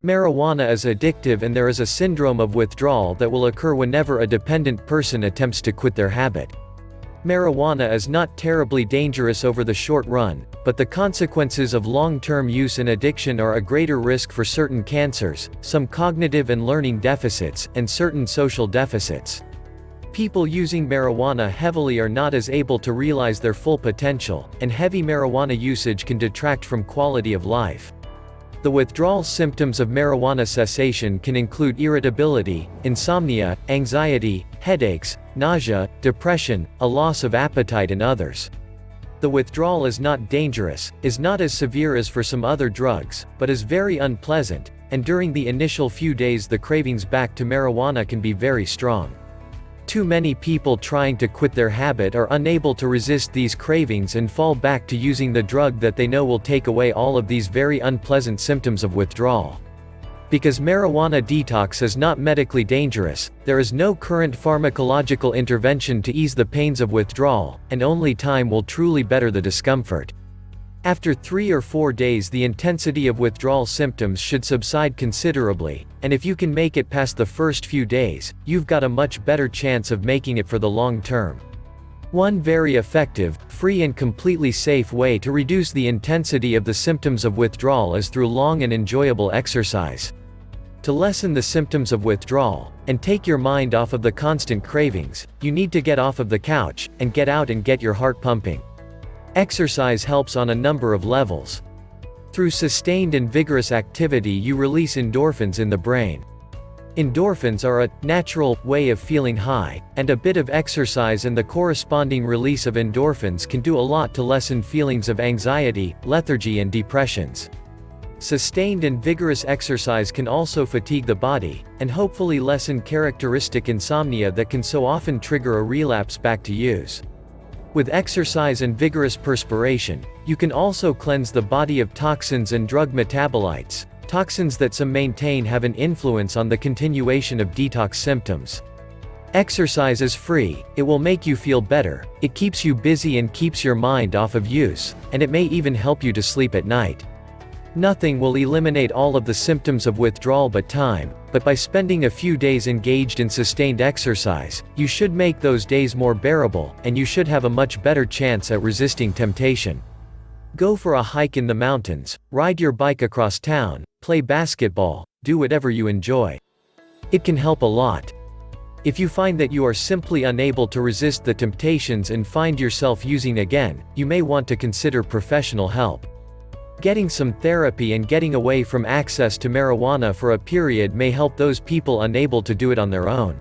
Marijuana is addictive, and there is a syndrome of withdrawal that will occur whenever a dependent person attempts to quit their habit. Marijuana is not terribly dangerous over the short run, but the consequences of long-term use and addiction are a greater risk for certain cancers, some cognitive and learning deficits, and certain social deficits. People using marijuana heavily are not as able to realize their full potential, and heavy marijuana usage can detract from quality of life. The withdrawal symptoms of marijuana cessation can include irritability, insomnia, anxiety, headaches, nausea, depression, a loss of appetite, and others. The withdrawal is not dangerous, is not as severe as for some other drugs, but is very unpleasant, and during the initial few days the cravings back to marijuana can be very strong. Too many people trying to quit their habit are unable to resist these cravings and fall back to using the drug that they know will take away all of these very unpleasant symptoms of withdrawal. Because marijuana detox is not medically dangerous, there is no current pharmacological intervention to ease the pains of withdrawal, and only time will truly better the discomfort. After 3 or 4 days the intensity of withdrawal symptoms should subside considerably, and if you can make it past the first few days, you've got a much better chance of making it for the long term. One very effective, free and completely safe way to reduce the intensity of the symptoms of withdrawal is through long and enjoyable exercise. To lessen the symptoms of withdrawal, and take your mind off of the constant cravings, you need to get off of the couch, and get out and get your heart pumping. Exercise helps on a number of levels. Through sustained and vigorous activity you release endorphins in the brain. Endorphins are a natural way of feeling high, and a bit of exercise and the corresponding release of endorphins can do a lot to lessen feelings of anxiety, lethargy, and depressions. Sustained and vigorous exercise can also fatigue the body, and hopefully lessen characteristic insomnia that can so often trigger a relapse back to use. With exercise and vigorous perspiration, you can also cleanse the body of toxins and drug metabolites, toxins that some maintain have an influence on the continuation of detox symptoms. Exercise is free, it will make you feel better, it keeps you busy and keeps your mind off of use, and it may even help you to sleep at night. Nothing will eliminate all of the symptoms of withdrawal but time, but by spending a few days engaged in sustained exercise, you should make those days more bearable, and you should have a much better chance at resisting temptation. Go for a hike in the mountains, ride your bike across town, play basketball, do whatever you enjoy. It can help a lot. If you find that you are simply unable to resist the temptations and find yourself using again, you may want to consider professional help. Getting some therapy and getting away from access to marijuana for a period may help those people unable to do it on their own.